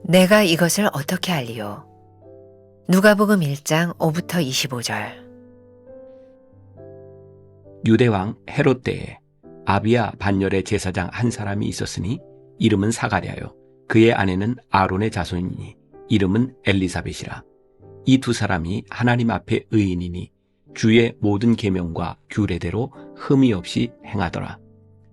내가 이것을 어떻게 알리요? 누가복음 1장 5부터 25절. 유대왕 헤롯 때에 아비야 반열의 제사장 한 사람이 있었으니 이름은 사가랴요. 그의 아내는 아론의 자손이니 이름은 엘리사벳이라. 이 두 사람이 하나님 앞에 의인이니 주의 모든 계명과 규례대로 흠이 없이 행하더라.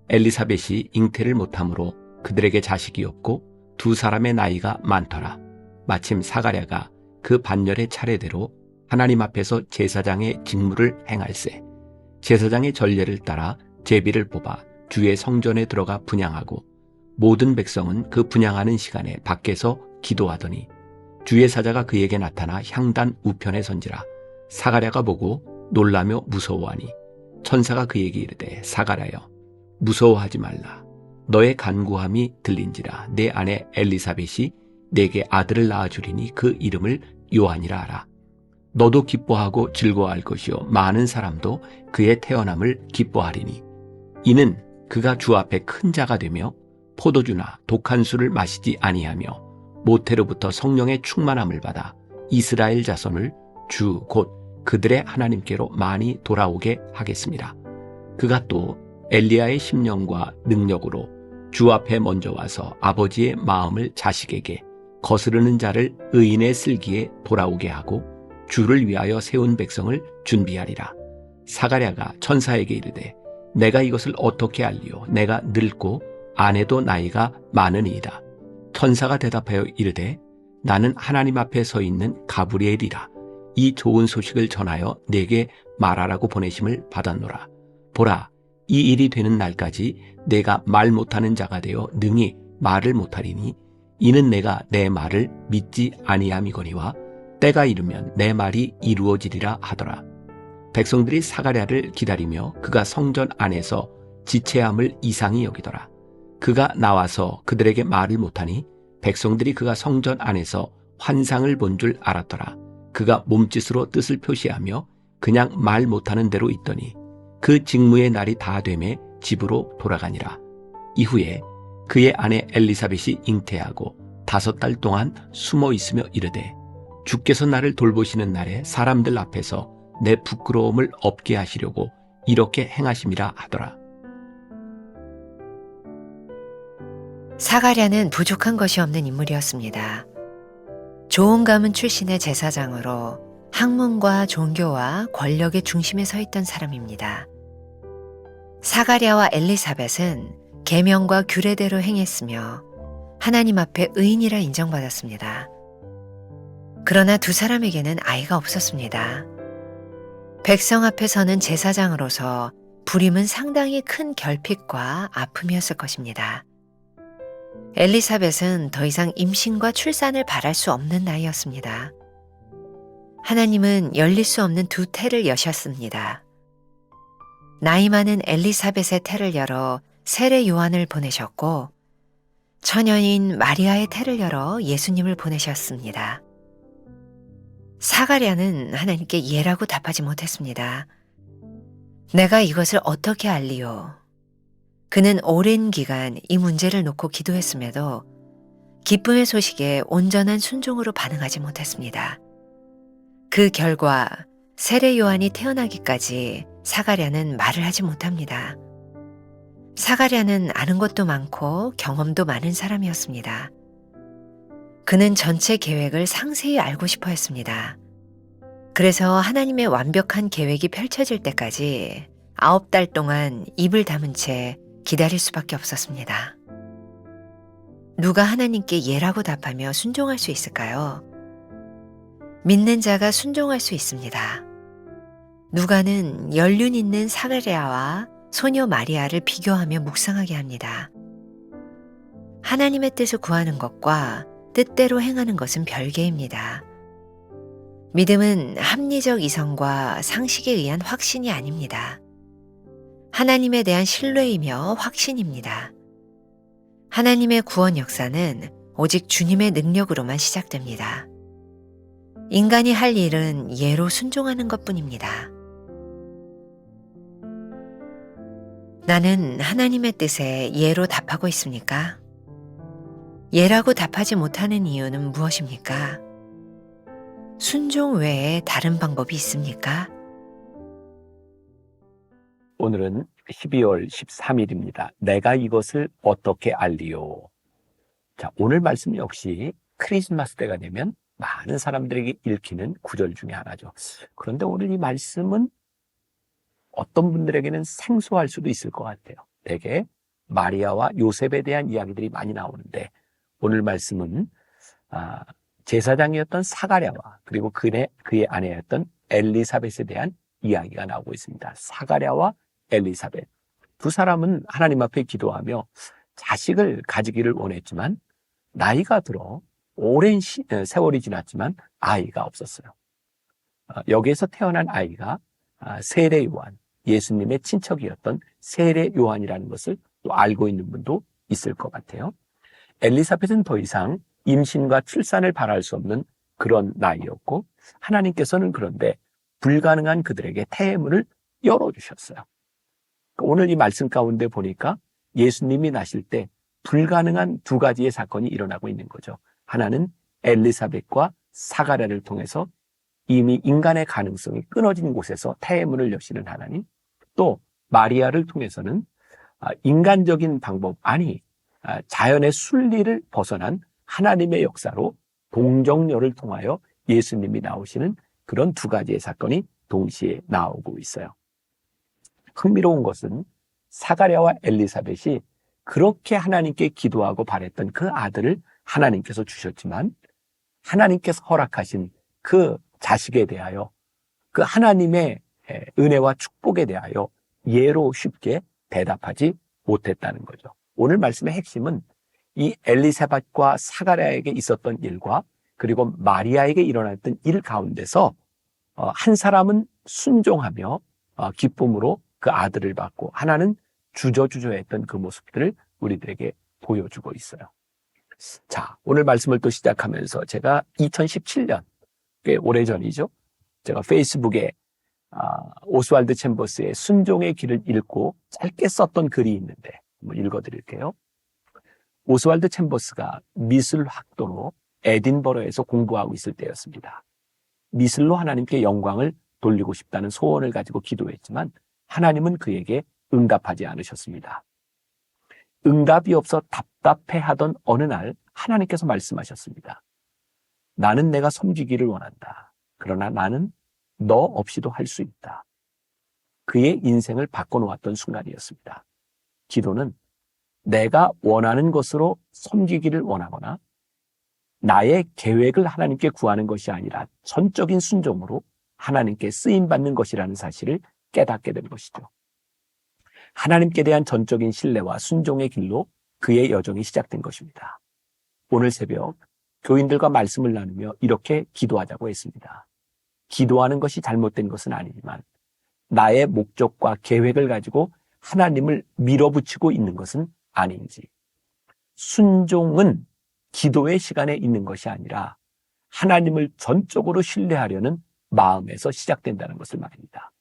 엘리사벳이 잉태를 못함으로 그들에게 자식이 없고 두 사람의 나이가 많더라. 마침 사가랴가 그 반열의 차례대로 하나님 앞에서 제사장의 직무를 행할세. 제사장의 전례를 따라 제비를 뽑아 주의 성전에 들어가 분향하고 모든 백성은 그 분향하는 시간에 밖에서 기도하더니 주의 사자가 그에게 나타나 향단 우편에 선지라. 사가랴가 보고 놀라며 무서워하니 천사가 그에게 이르되 사가랴여 무서워하지 말라. 너의 간구함이 들린지라. 내 아내 엘리사벳이 내게 아들을 낳아주리니 그 이름을 요한이라 하라. 너도 기뻐하고 즐거워할 것이요 많은 사람도 그의 태어남을 기뻐하리니 이는 그가 주 앞에 큰 자가 되며 포도주나 독한 술을 마시지 아니하며 모태로부터 성령의 충만함을 받아 이스라엘 자손을 주 곧 그들의 하나님께로 많이 돌아오게 하겠습니다. 그가 또 엘리야의 심령과 능력으로 주 앞에 먼저 와서 아버지의 마음을 자식에게 거스르는 자를 의인의 슬기에 돌아오게 하고 주를 위하여 세운 백성을 준비하리라. 사가랴가 천사에게 이르되 내가 이것을 어떻게 알리요? 내가 늙고 아내도 나이가 많으니이다. 천사가 대답하여 이르되 나는 하나님 앞에 서 있는 가브리엘이라. 이 좋은 소식을 전하여 내게 말하라고 보내심을 받았노라. 보라, 이 일이 되는 날까지 내가 말 못하는 자가 되어 능히 말을 못하리니 이는 내가 내 말을 믿지 아니함이거니와 때가 이르면 내 말이 이루어지리라 하더라. 백성들이 사가랴를 기다리며 그가 성전 안에서 지체함을 이상히 여기더라. 그가 나와서 그들에게 말을 못하니 백성들이 그가 성전 안에서 환상을 본 줄 알았더라. 그가 몸짓으로 뜻을 표시하며 그냥 말 못하는 대로 있더니 그 직무의 날이 다 되매 집으로 돌아가니라. 이후에 그의 아내 엘리사벳이 잉태하고 5달 동안 숨어 있으며 이르되 주께서 나를 돌보시는 날에 사람들 앞에서 내 부끄러움을 없게 하시려고 이렇게 행하심이라 하더라. 사가랴는 부족한 것이 없는 인물이었습니다. 좋은 가문 출신의 제사장으로 학문과 종교와 권력의 중심에 서 있던 사람입니다. 사가랴와 엘리사벳은 계명과 규례대로 행했으며 하나님 앞에 의인이라 인정받았습니다. 그러나 두 사람에게는 아이가 없었습니다. 백성 앞에서는 제사장으로서 부림은 상당히 큰 결핍과 아픔이었을 것입니다. 엘리사벳은 더 이상 임신과 출산을 바랄 수 없는 나이였습니다. 하나님은 열릴 수 없는 두 태를 여셨습니다. 나이 많은 엘리사벳의 태를 열어 세례 요한을 보내셨고 처녀인 마리아의 태를 열어 예수님을 보내셨습니다. 사가랴는 하나님께 예라고 답하지 못했습니다. 내가 이것을 어떻게 알리요? 그는 오랜 기간 이 문제를 놓고 기도했음에도 기쁨의 소식에 온전한 순종으로 반응하지 못했습니다. 그 결과 세례 요한이 태어나기까지 사가랴는 말을 하지 못합니다. 사가랴는 아는 것도 많고 경험도 많은 사람이었습니다. 그는 전체 계획을 상세히 알고 싶어 했습니다. 그래서 하나님의 완벽한 계획이 펼쳐질 때까지 9달 동안 입을 다문 채 기다릴 수밖에 없었습니다. 누가 하나님께 예라고 답하며 순종할 수 있을까요? 믿는 자가 순종할 수 있습니다. 누가는 연륜 있는 사가랴와 소녀 마리아를 비교하며 묵상하게 합니다. 하나님의 뜻을 구하는 것과 뜻대로 행하는 것은 별개입니다. 믿음은 합리적 이성과 상식에 의한 확신이 아닙니다. 하나님에 대한 신뢰이며 확신입니다. 하나님의 구원 역사는 오직 주님의 능력으로만 시작됩니다. 인간이 할 일은 예로 순종하는 것뿐입니다. 나는 하나님의 뜻에 예로 답하고 있습니까? 예라고 답하지 못하는 이유는 무엇입니까? 순종 외에 다른 방법이 있습니까? 오늘은 12월 13일입니다. 내가 이것을 어떻게 알리요? 자, 오늘 말씀 역시 크리스마스 때가 되면 많은 사람들에게 읽히는 구절 중에 하나죠. 그런데 오늘 이 말씀은 어떤 분들에게는 생소할 수도 있을 것 같아요. 대개 마리아와 요셉에 대한 이야기들이 많이 나오는데 오늘 말씀은 제사장이었던 사가랴와 그리고 그의 아내였던 엘리사벳에 대한 이야기가 나오고 있습니다. 사가랴와 엘리사벳 두 사람은 하나님 앞에 기도하며 자식을 가지기를 원했지만 나이가 들어 오랜 세월이 지났지만 아이가 없었어요. 여기에서 태어난 아이가 세례 요한, 예수님의 친척이었던 세례 요한이라는 것을 또 알고 있는 분도 있을 것 같아요. 엘리사벳은 더 이상 임신과 출산을 바랄 수 없는 그런 나이였고 하나님께서는 그런데 불가능한 그들에게 태문을 열어주셨어요. 오늘 이 말씀 가운데 보니까 예수님이 나실 때 불가능한 두 가지의 사건이 일어나고 있는 거죠. 하나는 엘리사벳과 사가랴를 통해서 이미 인간의 가능성이 끊어진 곳에서 태문을 여시는 하나님, 또 마리아를 통해서는 인간적인 방법, 자연의 순리를 벗어난 하나님의 역사로 동정녀를 통하여 예수님이 나오시는 그런 두 가지의 사건이 동시에 나오고 있어요. 흥미로운 것은 사가랴와 엘리사벳이 그렇게 하나님께 기도하고 바랬던 그 아들을 하나님께서 주셨지만 하나님께서 허락하신 그 자식에 대하여 그 하나님의 은혜와 축복에 대하여 예로 쉽게 대답하지 못했다는 거죠. 오늘 말씀의 핵심은 이 엘리사벳과 사가랴에게 있었던 일과 그리고 마리아에게 일어났던 일 가운데서 한 사람은 순종하며 기쁨으로 그 아들을 받고 하나는 주저주저했던 그 모습들을 우리들에게 보여주고 있어요. 자, 오늘 말씀을 또 시작하면서 제가 2017년, 꽤 오래전이죠. 제가 페이스북에 오스왈드 챔버스의 순종의 길을 읽고 짧게 썼던 글이 있는데 한번 읽어드릴게요. 오스왈드 챔버스가 미술 학도로 에딘버러에서 공부하고 있을 때였습니다. 미술로 하나님께 영광을 돌리고 싶다는 소원을 가지고 기도했지만 하나님은 그에게 응답하지 않으셨습니다. 응답이 없어 답답해하던 어느 날 하나님께서 말씀하셨습니다. 나는 내가 섬기기를 원한다. 그러나 나는 너 없이도 할 수 있다. 그의 인생을 바꿔놓았던 순간이었습니다. 기도는 내가 원하는 것으로 섬기기를 원하거나 나의 계획을 하나님께 구하는 것이 아니라 전적인 순종으로 하나님께 쓰임받는 것이라는 사실을 깨닫게 된 것이죠. 하나님께 대한 전적인 신뢰와 순종의 길로 그의 여정이 시작된 것입니다. 오늘 새벽 교인들과 말씀을 나누며 이렇게 기도하자고 했습니다. 기도하는 것이 잘못된 것은 아니지만 나의 목적과 계획을 가지고 하나님을 밀어붙이고 있는 것은 아닌지, 순종은 기도의 시간에 있는 것이 아니라 하나님을 전적으로 신뢰하려는 마음에서 시작된다는 것을 말입니다.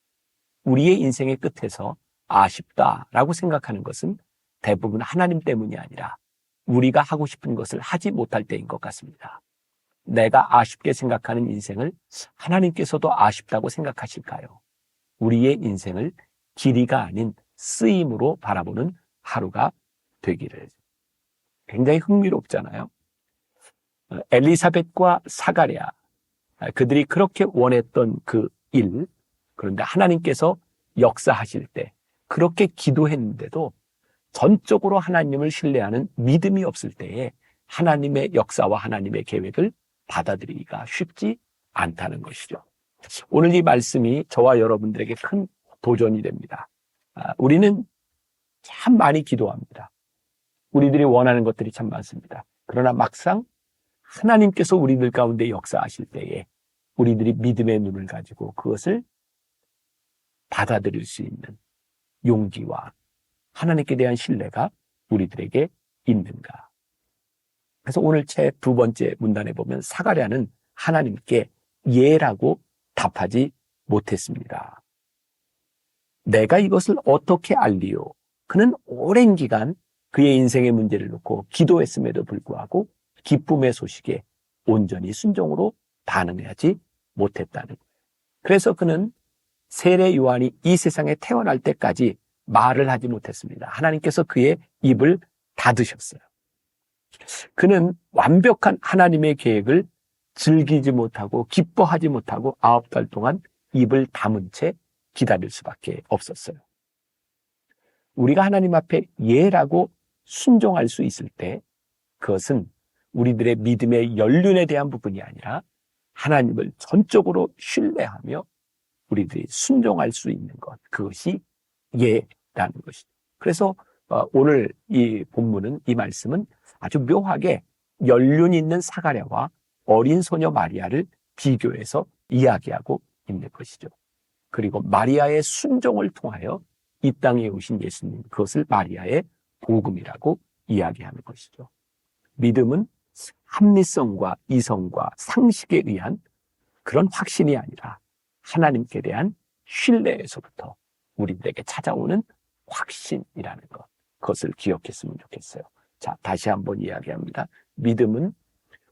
우리의 인생의 끝에서 아쉽다라고 생각하는 것은 대부분 하나님 때문이 아니라 우리가 하고 싶은 것을 하지 못할 때인 것 같습니다. 내가 아쉽게 생각하는 인생을 하나님께서도 아쉽다고 생각하실까요? 우리의 인생을 길이가 아닌 쓰임으로 바라보는 하루가 되기를. 굉장히 흥미롭잖아요. 엘리사벳과 사가랴, 그들이 그렇게 원했던 그 일, 그런데 하나님께서 역사하실 때 그렇게 기도했는데도 전적으로 하나님을 신뢰하는 믿음이 없을 때에 하나님의 역사와 하나님의 계획을 받아들이기가 쉽지 않다는 것이죠. 오늘 이 말씀이 저와 여러분들에게 큰 도전이 됩니다. 우리는 참 많이 기도합니다. 우리들이 원하는 것들이 참 많습니다. 그러나 막상 하나님께서 우리들 가운데 역사하실 때에 우리들이 믿음의 눈을 가지고 그것을 받아들일 수 있는 용기와 하나님께 대한 신뢰가 우리들에게 있는가. 그래서 오늘 책 두 번째 문단에 보면 사가랴는 하나님께 예라고 답하지 못했습니다. 내가 이것을 어떻게 알리요? 그는 오랜 기간 그의 인생의 문제를 놓고 기도했음에도 불구하고 기쁨의 소식에 온전히 순종으로 반응하지 못했다는 거예요. 그래서 그는 세례 요한이 이 세상에 태어날 때까지 말을 하지 못했습니다. 하나님께서 그의 입을 닫으셨어요. 그는 완벽한 하나님의 계획을 즐기지 못하고 기뻐하지 못하고 9달 동안 입을 다문 채 기다릴 수밖에 없었어요. 우리가 하나님 앞에 예라고 순종할 수 있을 때 그것은 우리들의 믿음의 연륜에 대한 부분이 아니라 하나님을 전적으로 신뢰하며 우리들이 순종할 수 있는 것, 그것이 예라는 것이죠. 그래서 오늘 이 본문은, 이 말씀은 아주 묘하게 연륜 있는 사가랴와 어린 소녀 마리아를 비교해서 이야기하고 있는 것이죠. 그리고 마리아의 순종을 통하여 이 땅에 오신 예수님, 그것을 마리아의 복음이라고 이야기하는 것이죠. 믿음은 합리성과 이성과 상식에 의한 그런 확신이 아니라 하나님께 대한 신뢰에서부터 우리들에게 찾아오는 확신이라는 것, 그것을 기억했으면 좋겠어요. 자, 다시 한번 이야기합니다. 믿음은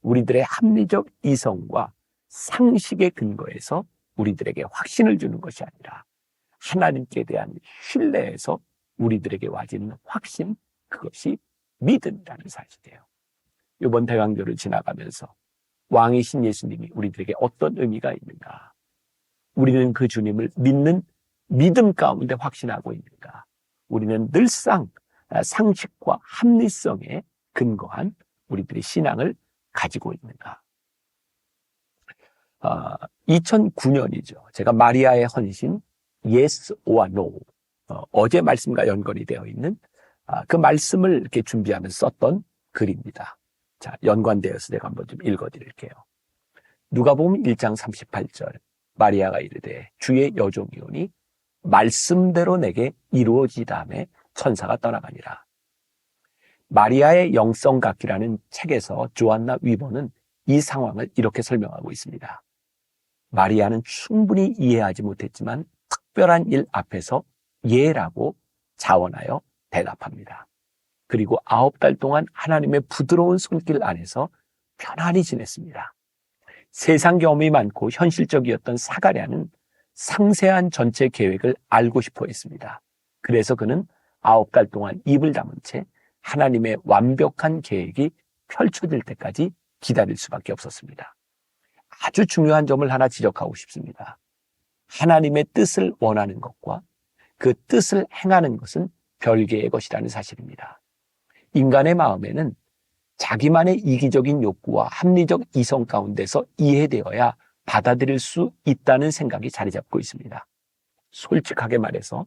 우리들의 합리적 이성과 상식의 근거에서 우리들에게 확신을 주는 것이 아니라 하나님께 대한 신뢰에서 우리들에게 와지는 확신, 그것이 믿음이라는 사실이에요. 이번 대강절을 지나가면서 왕이신 예수님이 우리들에게 어떤 의미가 있는가? 우리는 그 주님을 믿는 믿음 가운데 확신하고 있는가? 우리는 늘상 상식과 합리성에 근거한 우리들의 신앙을 가지고 있는가? 2009년이죠. 제가 마리아의 헌신, Yes or No, 어제 말씀과 연관이 되어 있는 그 말씀을 이렇게 준비하면서 썼던 글입니다. 자, 연관되어서 제가 한번 좀 읽어드릴게요. 누가복음 1장 38절, 마리아가 이르되 주의 여종이오니 말씀대로 내게 이루어지다음에 천사가 떠나가니라. 마리아의 영성각기라는 책에서 조안나 위버는 이 상황을 이렇게 설명하고 있습니다. 마리아는 충분히 이해하지 못했지만 특별한 일 앞에서 예라고 자원하여 대답합니다. 그리고 9달 동안 하나님의 부드러운 손길 안에서 편안히 지냈습니다. 세상 경험이 많고 현실적이었던 사가랴는 상세한 전체 계획을 알고 싶어 했습니다. 그래서 그는 9달 동안 입을 다문 채 하나님의 완벽한 계획이 펼쳐질 때까지 기다릴 수밖에 없었습니다. 아주 중요한 점을 하나 지적하고 싶습니다. 하나님의 뜻을 원하는 것과 그 뜻을 행하는 것은 별개의 것이라는 사실입니다. 인간의 마음에는 자기만의 이기적인 욕구와 합리적 이성 가운데서 이해되어야 받아들일 수 있다는 생각이 자리 잡고 있습니다. 솔직하게 말해서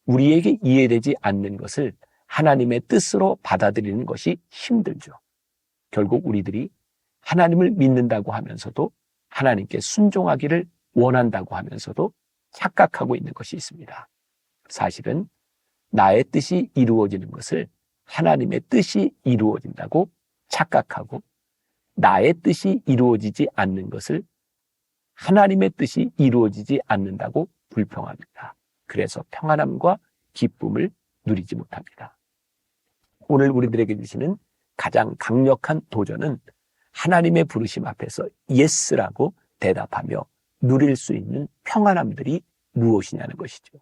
우리에게 이해되지 않는 것을 하나님의 뜻으로 받아들이는 것이 힘들죠. 결국 우리들이 하나님을 믿는다고 하면서도 하나님께 순종하기를 원한다고 하면서도 착각하고 있는 것이 있습니다. 사실은 나의 뜻이 이루어지는 것을 하나님의 뜻이 이루어진다고 착각하고 나의 뜻이 이루어지지 않는 것을 하나님의 뜻이 이루어지지 않는다고 불평합니다. 그래서 평안함과 기쁨을 누리지 못합니다. 오늘 우리들에게 주시는 가장 강력한 도전은 하나님의 부르심 앞에서 예스라고 대답하며 누릴 수 있는 평안함들이 무엇이냐는 것이죠.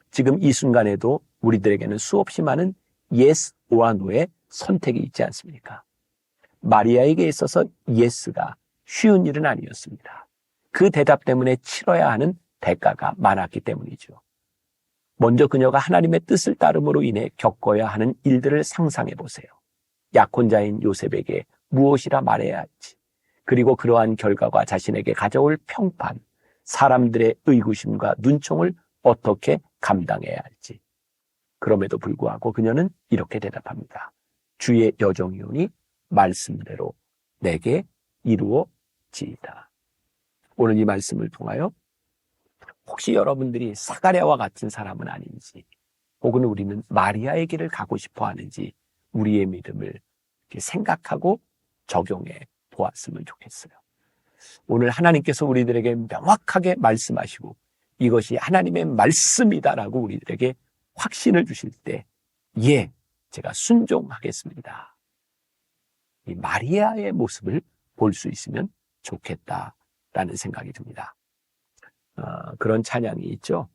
지금 이 순간에도 우리들에게는 수없이 많은 yes or no의 선택이 있지 않습니까? 마리아에게 있어서 yes가 쉬운 일은 아니었습니다. 그 대답 때문에 치러야 하는 대가가 많았기 때문이죠. 먼저 그녀가 하나님의 뜻을 따름으로 인해 겪어야 하는 일들을 상상해 보세요. 약혼자인 요셉에게 무엇이라 말해야 할지, 그리고 그러한 결과가 자신에게 가져올 평판, 사람들의 의구심과 눈총을 어떻게 감당해야 할지. 그럼에도 불구하고 그녀는 이렇게 대답합니다. 주의 여종이오니 말씀대로 내게 이루어지이다. 오늘 이 말씀을 통하여 혹시 여러분들이 사가랴와 같은 사람은 아닌지, 혹은 우리는 마리아의 길을 가고 싶어 하는지 우리의 믿음을 생각하고 적용해 보았으면 좋겠어요. 오늘 하나님께서 우리들에게 명확하게 말씀하시고 이것이 하나님의 말씀이다라고 우리들에게 확신을 주실 때, 예, 제가 순종하겠습니다. 이 마리아의 모습을 볼 수 있으면 좋겠다라는 생각이 듭니다. 그런 찬양이 있죠.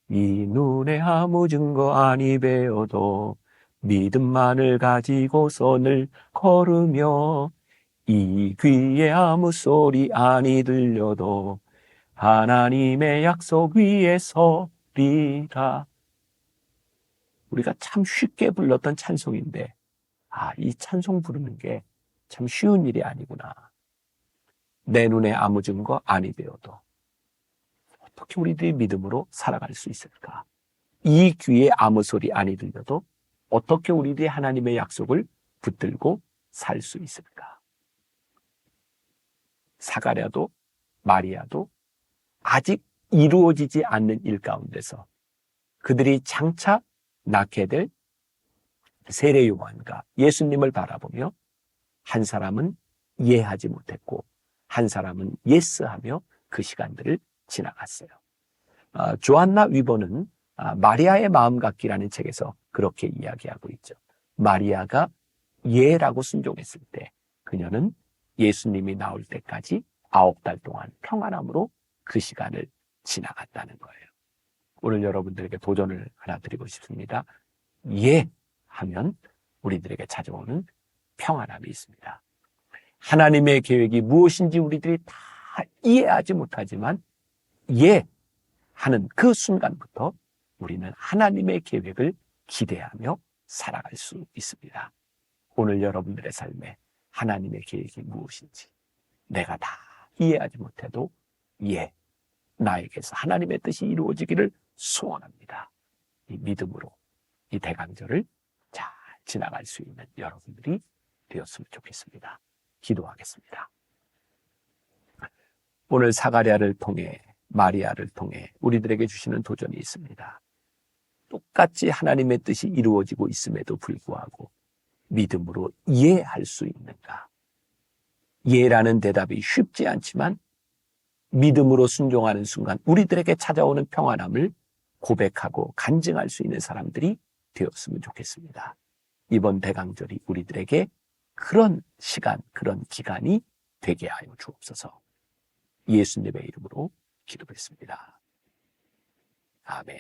이 눈에 아무 증거 아니 배어도 믿음만을 가지고서 늘 걸으며 이 귀에 아무 소리 아니 들려도 하나님의 약속 위에 서리라. 우리가 참 쉽게 불렀던 찬송인데, 이 찬송 부르는 게 참 쉬운 일이 아니구나. 내 눈에 아무 증거 아니 되어도 어떻게 우리들이 믿음으로 살아갈 수 있을까? 이 귀에 아무 소리 아니 들려도 어떻게 우리들이 하나님의 약속을 붙들고 살 수 있을까? 사가랴도 마리아도 아직 이루어지지 않는 일 가운데서 그들이 장차 낳게 될 세례 요한과 예수님을 바라보며 한 사람은 이해하지 못했고 한 사람은 예스하며 그 시간들을 지나갔어요. 조한나 위버는 마리아의 마음 갖기라는 책에서 그렇게 이야기하고 있죠. 마리아가 예라고 순종했을 때 그녀는 예수님이 나올 때까지 9달 동안 평안함으로 그 시간을 지나갔다는 거예요. 오늘 여러분들에게 도전을 하나 드리고 싶습니다. 예 하면 우리들에게 찾아오는 평안함이 있습니다. 하나님의 계획이 무엇인지 우리들이 다 이해하지 못하지만 예 하는 그 순간부터 우리는 하나님의 계획을 기대하며 살아갈 수 있습니다. 오늘 여러분들의 삶에 하나님의 계획이 무엇인지 내가 다 이해하지 못해도 예, 나에게서 하나님의 뜻이 이루어지기를 소원합니다. 이 믿음으로 이 대강절을 잘 지나갈 수 있는 여러분들이 되었으면 좋겠습니다. 기도하겠습니다. 오늘 사가랴를 통해 마리아를 통해 우리들에게 주시는 도전이 있습니다. 똑같이 하나님의 뜻이 이루어지고 있음에도 불구하고 믿음으로 이해할 수 있는가? 이해라는 대답이 쉽지 않지만 믿음으로 순종하는 순간 우리들에게 찾아오는 평안함을 고백하고 간증할 수 있는 사람들이 되었으면 좋겠습니다. 이번 대강절이 우리들에게 그런 시간, 그런 기간이 되게 하여 주옵소서. 예수님의 이름으로 기도했습니다. 아멘.